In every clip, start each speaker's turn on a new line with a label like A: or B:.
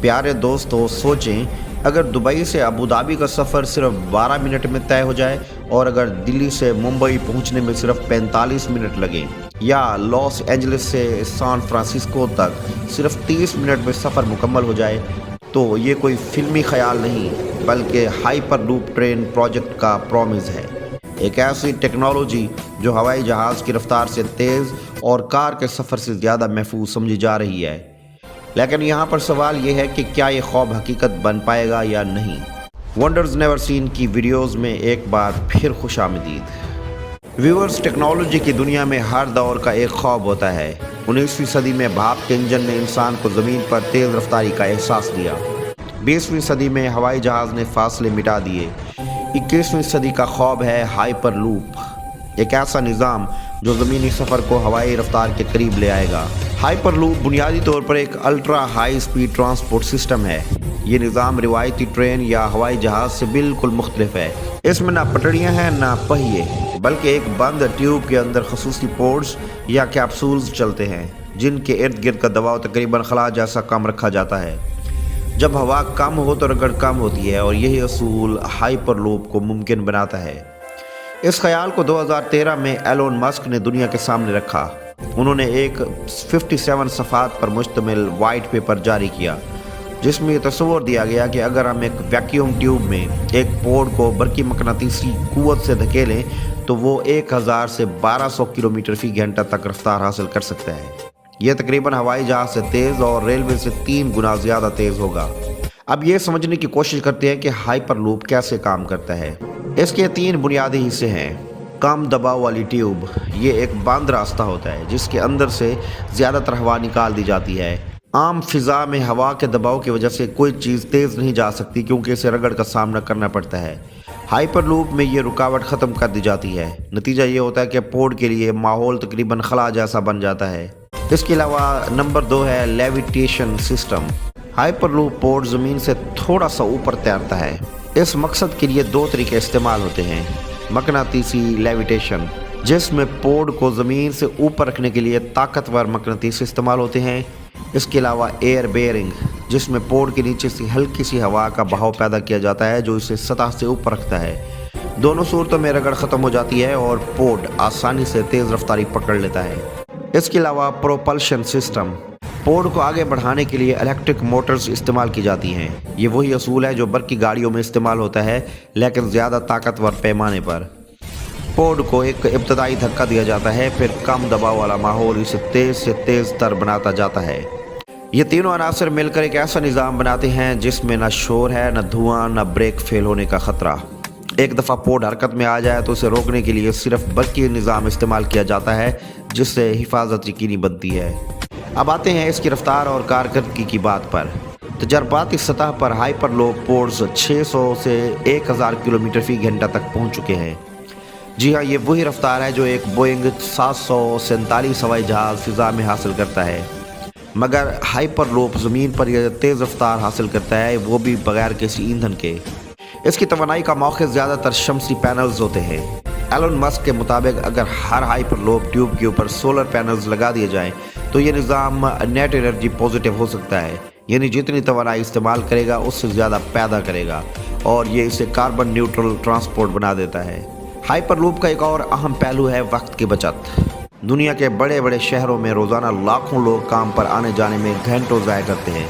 A: پیارے دوستو، سوچیں اگر دبئی سے ابوظہبی کا سفر صرف 12 منٹ میں طے ہو جائے اور اگر دلی سے ممبئی پہنچنے میں صرف 45 منٹ لگیں، یا لاس اینجلس سے سان فرانسسکو تک صرف 30 منٹ میں سفر مکمل ہو جائے، تو یہ کوئی فلمی خیال نہیں بلکہ ہائپر لوپ ٹرین پروجیکٹ کا پرومس ہے۔ ایک ایسی ٹیکنالوجی جو ہوائی جہاز کی رفتار سے تیز اور کار کے سفر سے زیادہ محفوظ سمجھی جا رہی ہے۔ لیکن یہاں پر سوال یہ ہے کہ کیا یہ خواب حقیقت بن پائے گا یا نہیں؟ ونڈرز نیور سین کی ویڈیوز میں ایک بار پھر خوش آمدید۔ ویورز، ٹیکنالوجی کی دنیا میں ہر دور کا ایک خواب ہوتا ہے۔ 19ویں صدی میں بھاپ کے انجن نے انسان کو زمین پر تیز رفتاری کا احساس دیا۔ 20ویں صدی میں ہوائی جہاز نے فاصلے مٹا دیے۔ 21ویں صدی کا خواب ہے ہائپر لوپ، ایک ایسا نظام جو زمینی سفر کو ہوائی رفتار کے قریب لے آئے گا۔ ہائپر لوپ بنیادی طور پر ایک ultra high speed transport system ہے۔ یہ نظام روایتی ٹرین یا ہوائی جہاز سے بالکل مختلف ہے۔ اس میں نہ پٹڑیاں ہیں نہ پہیے، بلکہ ایک بند ٹیوب کے اندر خصوصی پورٹس یا کیپسولز چلتے ہیں جن کے ارد گرد کا دباؤ تقریباً خلا جیسا کم رکھا جاتا ہے۔ جب ہوا کم ہو تو رگڑ کم ہوتی ہے اور یہی اصول ہائپر لوپ کو ممکن بناتا ہے۔ اس خیال کو 2013 میں ایلون مسک نے دنیا کے سامنے رکھا۔ انہوں نے ایک 57 صفحات پر مشتمل وائٹ پیپر جاری کیا جس میں یہ تصور دیا گیا کہ اگر ہم ایک ویکیوم ٹیوب میں ایک پوڈ کو برقی مقناطیسی قوت سے دھکیلیں تو وہ 1000 سے 1200 کلومیٹر فی گھنٹہ تک رفتار حاصل کر سکتا ہے۔ یہ تقریباً ہوائی جہاز سے تیز اور ریلوے سے 3 گنا زیادہ تیز ہوگا۔ اب یہ سمجھنے کی کوشش کرتے ہیں کہ ہائپر لوپ کیسے کام کرتا ہے۔ اس کے 3 بنیادی حصے ہیں۔ کم دباؤ والی ٹیوب، یہ ایک بند راستہ ہوتا ہے جس کے اندر سے زیادہ تر ہوا نکال دی جاتی ہے۔ عام فضا میں ہوا کے دباؤ کی وجہ سے کوئی چیز تیز نہیں جا سکتی کیونکہ اسے رگڑ کا سامنا کرنا پڑتا ہے۔ ہائپر لوپ میں یہ رکاوٹ ختم کر دی جاتی ہے۔ نتیجہ یہ ہوتا ہے کہ پوڈ کے لیے ماحول تقریباً خلا جیسا بن جاتا ہے۔ اس کے علاوہ نمبر 2 ہے لیویٹیشن سسٹم۔ ہائپر لوپ پوڈ زمین سے تھوڑا سا اوپر تیرتا ہے۔ اس مقصد کے لیے 2 طریقے استعمال ہوتے ہیں۔ مقناطیسی لیویٹیشن، جس میں پوڈ کو زمین سے اوپر رکھنے کے لیے طاقتور مقناطیس استعمال ہوتے ہیں۔ اس کے علاوہ ایئر بیئرنگ، جس میں پوڈ کے نیچے سے ہلکی سی ہوا کا بہاؤ پیدا کیا جاتا ہے جو اسے سطح سے اوپر رکھتا ہے۔ دونوں صورتوں میں رگڑ ختم ہو جاتی ہے اور پوڈ آسانی سے تیز رفتاری پکڑ لیتا ہے۔ اس کے علاوہ پروپلشن سسٹم، پوڈ کو آگے بڑھانے کے لیے الیکٹرک موٹرز استعمال کی جاتی ہیں۔ یہ وہی اصول ہے جو برقی گاڑیوں میں استعمال ہوتا ہے لیکن زیادہ طاقتور پیمانے پر۔ پوڈ کو ایک ابتدائی دھکا دیا جاتا ہے، پھر کم دباؤ والا ماحول اسے تیز سے تیز تر بناتا جاتا ہے۔ یہ تینوں عناصر مل کر ایک ایسا نظام بناتے ہیں جس میں نہ شور ہے، نہ دھواں، نہ بریک فیل ہونے کا خطرہ۔ ایک دفعہ پوڈ حرکت میں آ جائے تو اسے روکنے کے لیے صرف برقی نظام استعمال کیا جاتا ہے جس سے حفاظت یقینی بنتی ہے۔ اب آتے ہیں اس کی رفتار اور کارکردگی کی بات پر۔ تجرباتی سطح پر ہائپر لوپ پوڈز 600 سے 1000 کلومیٹر فی گھنٹہ تک پہنچ چکے ہیں۔ جی ہاں، یہ وہی رفتار ہے جو ایک بوئنگ 747 ہوائی جہاز فضا میں حاصل کرتا ہے۔ مگر ہائپر لوپ زمین پر یہ تیز رفتار حاصل کرتا ہے، وہ بھی بغیر کسی ایندھن کے۔ اس کی توانائی کا ماخذ زیادہ تر شمسی پینلز ہوتے ہیں۔ ایلون مسک کے مطابق اگر ہر ہائپر لوپ ٹیوب کے اوپر سولر پینلز لگا دیے جائیں تو یہ نظام نیٹ انرجی پازیٹیو ہو سکتا ہے، یعنی جتنی توانائی استعمال کرے گا اس سے زیادہ پیدا کرے گا، اور یہ اسے کاربن نیوٹرل ٹرانسپورٹ بنا دیتا ہے۔ ہائپر لوپ کا ایک اور اہم پہلو ہے وقت کی بچت۔ دنیا کے بڑے بڑے شہروں میں روزانہ لاکھوں لوگ کام پر آنے جانے میں گھنٹوں ضائع کرتے ہیں۔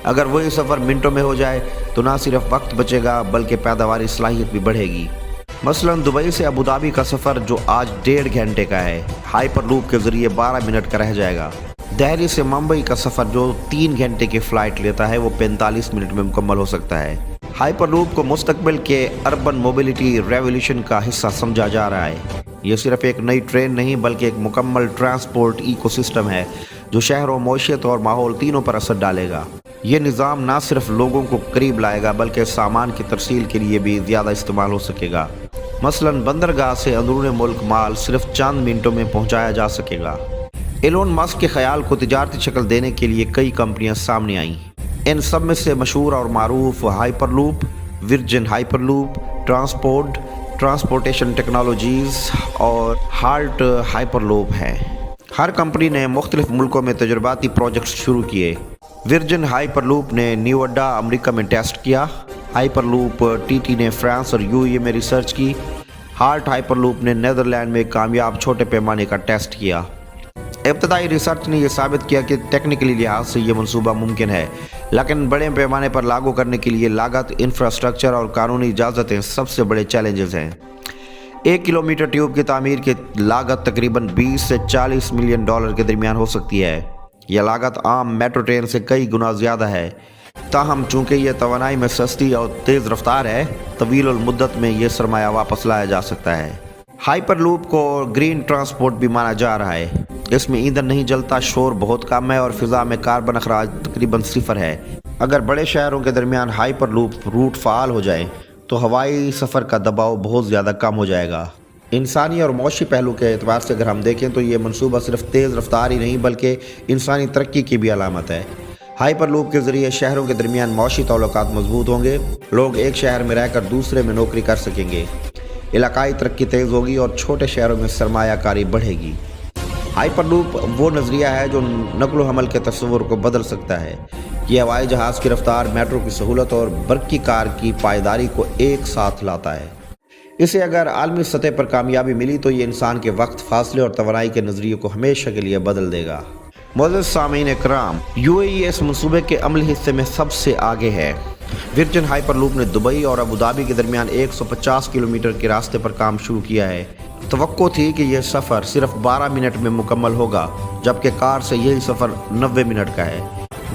A: اگر وہی سفر منٹوں میں ہو جائے تو نہ صرف وقت بچے گا بلکہ پیداواری صلاحیت بھی بڑھے گی۔ مثلاً دبئی سے ابوظہبی کا سفر جو آج 1.5 گھنٹے کا ہے، ہائپر لوپ کے ذریعے 12 منٹ کا رہ جائے گا۔ دہلی سے ممبئی کا سفر جو 3 گھنٹے کی فلائٹ لیتا ہے وہ 45 منٹ میں مکمل ہو سکتا ہے۔ ہائپر لوپ کو مستقبل کے اربن موبلٹی ریولیوشن کا حصہ سمجھا جا رہا ہے۔ یہ صرف ایک نئی ٹرین نہیں بلکہ ایک مکمل ٹرانسپورٹ ایکو سسٹم ہے جو شہروں، معیشت اور ماحول تینوں پر اثر ڈالے گا۔ یہ نظام نہ صرف لوگوں کو قریب لائے گا بلکہ سامان کی ترسیل کے لیے بھی زیادہ استعمال ہو سکے گا۔ مثلاً بندرگاہ سے اندرون ملک مال صرف چند منٹوں میں پہنچایا جا سکے گا۔ ایلون مسک کے خیال کو تجارتی شکل دینے کے لیے کئی کمپنیاں سامنے آئیں۔ ان سب میں سے مشہور اور معروف Hyperloop, Virgin Hyperloop, Transportation Technologies اور ہالٹ ہائپر لوپ ہیں۔ ہر کمپنی نے مختلف ملکوں میں تجرباتی پروجیکٹس شروع کیے۔ वर्जिन हाइपरलूप ने न्यू अड्डा अमेरिका में टेस्ट किया। हाइपरलूप टीटी ने फ्रांस और यूएई में रिसर्च की। हार्ट हाइपरलूप ने नीदरलैंड में कामयाब छोटे पैमाने का टेस्ट किया। इब्तदाई रिसर्च ने यह साबित किया कि टेक्निकली लिहाज से ये मंसूबा मुमकिन है, लेकिन बड़े पैमाने पर लागू करने के लिए लागत, इंफ्रास्ट्रक्चर और कानूनी इजाज़तें सबसे बड़े चैलेंजेस हैं। 1 किलोमीटर ट्यूब की तामीर की लागत तकरीबन 20 से 40 मिलियन डॉलर के दरमियान हो सकती है। यह लागत आम मेट्रो ट्रेन से कई गुना ज़्यादा है। ताहम चूँकि यह तवानाई में सस्ती और तेज़ रफ्तार है, तवील मुद्दत में यह सरमाया वापस लाया जा सकता है। हाइपरलूप को ग्रीन ट्रांसपोर्ट भी माना जा रहा है। इसमें ईंधन नहीं जलता, शोर बहुत कम है और फिजा में कार्बन अखराज तकरीबन 0 है। अगर बड़े शहरों के दरमियान हाइपरलूप रूट फ़ाल हो जाए तो हवाई सफ़र का दबाव बहुत ज़्यादा कम हो जाएगा। इंसानी और मौशी पहलू के एतबार से अगर हम देखें तो ये मनसूबा सिर्फ तेज़ रफ्तार ही नहीं बल्कि इंसानी तरक्की की भी अलामत है। हाइपरलूप के ज़रिए शहरों के दरमियान मौशी ताल्लुकात मजबूत होंगे। लोग एक शहर में रहकर दूसरे में नौकरी कर सकेंगे। इलाकाई तरक्की तेज़ होगी और छोटे शहरों में सरमायाकारी बढ़ेगी। हाइपरलूप वो नज़रिया है जो नकल व हमल के तस्वुर को बदल सकता है। ये हवाई जहाज़ की रफ्तार, मेट्रो की सहूलत और बरकी कार की पायदारी को एक साथ लाता है। इसे अगर आलमी सतह पर कामयाबी मिली तो ये इंसान के वक्त, फासले और तवानाई के नज़रिए को हमेशा के लिए बदल देगा। मोअज़्ज़िज़ सामीन इकराम, यूएई इस मंसूबे के अमली हिस्से में सबसे आगे है। वर्जिन हाइपरलूप ने दुबई और अबू धाबी के दरमियान 150 किलोमीटर के रास्ते पर काम शुरू किया है। तवक्को थी कि यह सफ़र सिर्फ 12 मिनट में मुकम्मल होगा, जबकि कार से यही सफ़र 90 मिनट का है।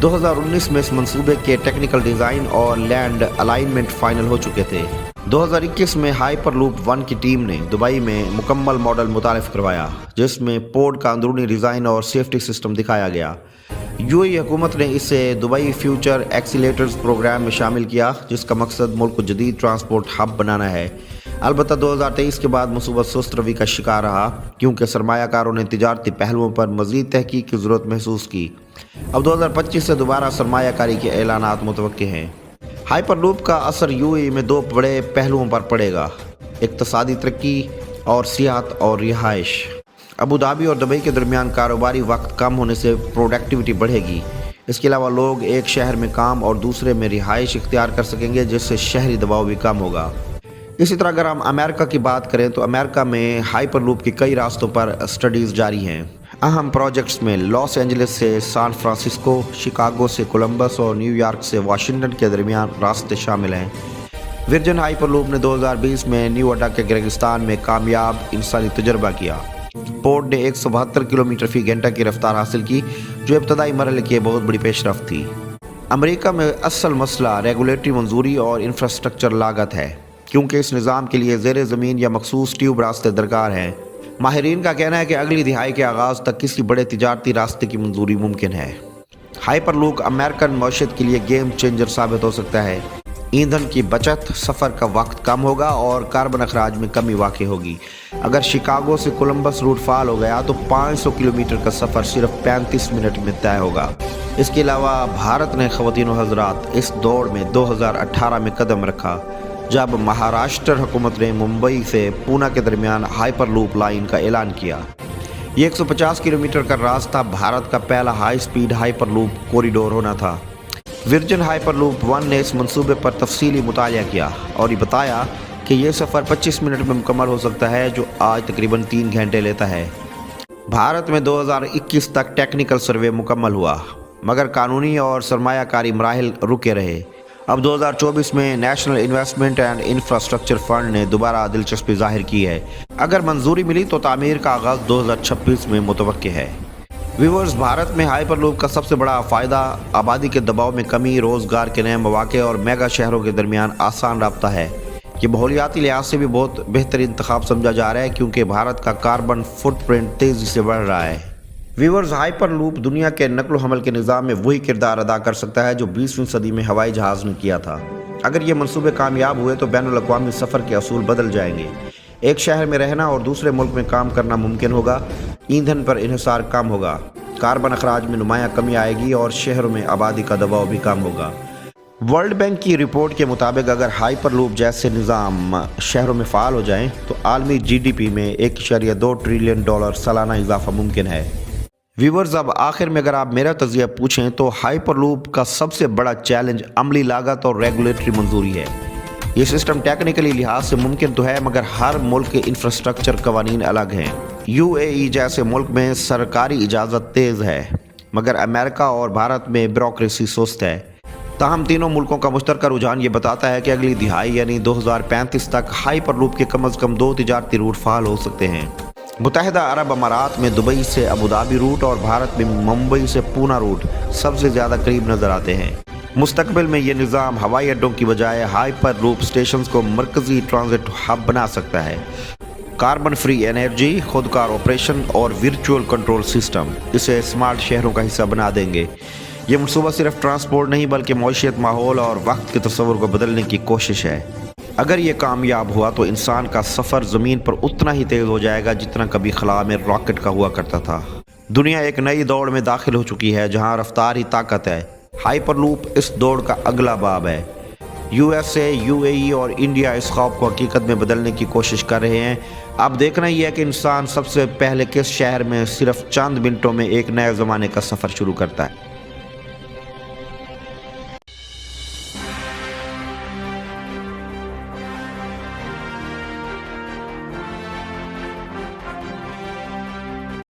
A: 2019 में इस मंसूबे के टेक्निकल डिज़ाइन और लैंड अलाइनमेंट फाइनल हो चुके थे। 2021 में हाइपरलूप 1 की टीम ने दुबई में मुकम्मल मॉडल मुतारिफ करवाया, जिसमें पोर्ट का अंदरूनी डिज़ाइन और सेफ्टी सिस्टम दिखाया गया। यूएई हुकूमत ने इसे दुबई फ्यूचर एक्सीलेटर्स प्रोग्राम में शामिल किया, जिसका मकसद मुल्क को जदीद ट्रांसपोर्ट हब बनाना है। अलबत्ता 2023 के बाद मंसूबा सुस्त रवि का शिकार रहा, क्योंकि सरमायाकारों ने तिजारती पहलुओं पर मज़ीद तहकीक की ज़रूरत महसूस की। अब 2025 से दोबारा सरमायाकारी के ऐलानात मुतवक्के हैं। हाइपरलूप का असर यूएई में 2 बड़े पहलुओं पर पड़ेगा: इक़्तिसादी तरक्की और सियाहत और रिहाइश। अबू धाबी और दुबई के दरमियान कारोबारी वक्त कम होने से प्रोडक्टिविटी बढ़ेगी। इसके अलावा लोग एक शहर में काम और दूसरे में रिहाइश इख्तियार कर सकेंगे, जिससे शहरी दबाव भी कम होगा। इसी तरह अगर हम अमेरिका की बात करें तो अमेरिका में हाइपरलूप के कई रास्तों पर स्टडीज़ जारी हैं। अहम प्रोजेक्ट्स में लॉस एंजलिस से सैन फ्रांसिस्को, शिकागो से कोलंबस और न्यूयॉर्क से वाशिंगटन के दरमियान रास्ते शामिल हैं। वर्जिन हाइपरलूप ने 2020 में न्यू अड्डा के गिर्गिस्तान में कामयाब इंसानी तजर्बा किया। पोर्ट ने 172 किलोमीटर फी घंटा की रफ्तार हासिल की, जो इब्तदाई मरहले की बहुत बड़ी पेशरफ्त थी। अमेरिका में असल मसला रेगुलेटरी मंजूरी और इंफ्रास्ट्रक्चर लागत है, क्योंकि इस निज़ाम के लिए ज़ेर ज़मीन या मखसूस ट्यूब रास्ते दरकार हैं। माहिरीन का कहना है कि अगली दिहाई के आगाज़ तक किसी बड़े तिजारती रास्ते की मंजूरी मुमकिन है। हाइपरलूप अमेरिकन मईशत के लिए गेम चेंजर साबित हो सकता है। ईंधन की बचत, सफ़र का वक्त कम होगा और कार्बन अखराज में कमी वाक़ई होगी। अगर शिकागो से कोलंबस रूट फ़ाल हो गया तो 500 किलोमीटर का सफ़र सिर्फ 35 मिनट में तय होगा। इसके अलावा भारत ने ख़वातीन व हज़रात इस दौड़ में 2018 में कदम रखा, जब महाराष्ट्र हुकूमत ने मुंबई से पूना के दरमियान हाइपरलूप लाइन का ऐलान किया। ये 150 किलोमीटर का रास्ता भारत का पहला हाई स्पीड हाइपरलूप कॉरिडोर होना था। वर्जिन हाइपरलूप 1 ने इस मंसूबे पर तफसीली मुतालिया किया और ये बताया कि यह सफ़र 25 मिनट में मुकम्मल हो सकता है, जो आज तकरीबन 3 घंटे लेता है। भारत में 2021 तक टेक्निकल सर्वे मुकम्मल हुआ, मगर कानूनी और सरमायाकारी मराहिल रुके रहे। अब 2024 में national investment and infrastructure fund ने दोबारा दिलचस्पी जाहिर की है। अगर मंजूरी मिली तो तामीर का आगाज़ 2026 में मुतवक्के है। व्यूअर्स, भारत में हाइपरलूप का सबसे बड़ा फ़ायदा आबादी के दबाव में कमी, रोज़गार के नए मौक़े और मेगा शहरों के दरमियान आसान राब्ता है। ये माहौलियाती लिहाज से भी बहुत बेहतरीन इंतखाब समझा जा रहा है, क्योंकि भारत का कार्बन फुटप्रिंट तेज़ी से बढ़ रहा है। व्यूअर्स, हाइपरलूप दुनिया के नकल व हमल के निज़ाम में वही किरदार अदा कर सकता है जो 20वीं सदी में हवाई जहाज़ ने किया था। अगर ये मंसूबे कामयाब हुए तो बैनुल-अक़वामी सफ़र के असूल बदल जाएंगे। एक शहर में रहना और दूसरे मुल्क में काम करना मुमकिन होगा। ईंधन पर इन्हिसार कम होगा, कार्बन अखराज में नुमायाँ कमी आएगी और शहरों में आबादी का दबाव भी कम होगा। वर्ल्ड बैंक की रिपोर्ट के मुताबिक अगर हाइपरलूप जैसे निज़ाम शहरों में फ़ाल हो जाएं तो आलमी GDP में $1.2 ट्रिलियन सालाना इजाफा मुमकिन है। व्यूवर्स, अब आखिर में अगर आप मेरा तजिया पूछें तो हाइपरलूप का सबसे बड़ा चैलेंज अमली लागत और रेगुलेटरी मंजूरी है। ये सिस्टम टेक्निकली लिहाज से मुमकिन तो है, मगर हर मुल्क के इंफ्रास्ट्रक्चर कवानीन अलग हैं। यूएई जैसे मुल्क में सरकारी इजाज़त तेज़ है, मगर अमेरिका और भारत में ब्यूरोक्रेसी सुस्त है। ताहम तीनों मुल्कों का मुश्तरका रुझान ये बताता है कि अगली दिहाई यानी 2035 तक हाइपरलूप के कम अज़ कम 2 तिजारती रूट फ़ाल हो सकते हैं। मुत्तहिदा अरब अमारात में दुबई से अबूधाबी रूट और भारत में मुंबई से पूना रूट सबसे ज़्यादा करीब नज़र आते हैं। मुस्तकबिल में ये निज़ाम हवाई अड्डों की बजाय हाइपर लूप स्टेशन को मरकज़ी ट्रांजिट हब बना सकता है। कार्बन फ्री एनर्जी, खुदकार ऑपरेशन और वर्चुअल कंट्रोल सिस्टम इसे स्मार्ट शहरों का हिस्सा बना देंगे। ये मनसूबा सिर्फ ट्रांसपोर्ट नहीं बल्कि मईशत, माहौल और वक्त के तस्वुर को बदलने की कोशिश है। अगर ये कामयाब हुआ तो इंसान का सफ़र ज़मीन पर उतना ही तेज़ हो जाएगा जितना कभी खला में रॉकेट का हुआ करता था। दुनिया एक नई दौड़ में दाखिल हो चुकी है जहाँ रफ्तार ही ताकत है। हाइपरलूप इस दौड़ का अगला बाब है। यूएसए, यूएई और इंडिया इस ख्वाब को हकीकत में बदलने की कोशिश कर रहे हैं। अब देखना ही है कि इंसान सबसे पहले किस शहर में सिर्फ चंद मिनटों में एक नए ज़माने का सफ़र शुरू करता है।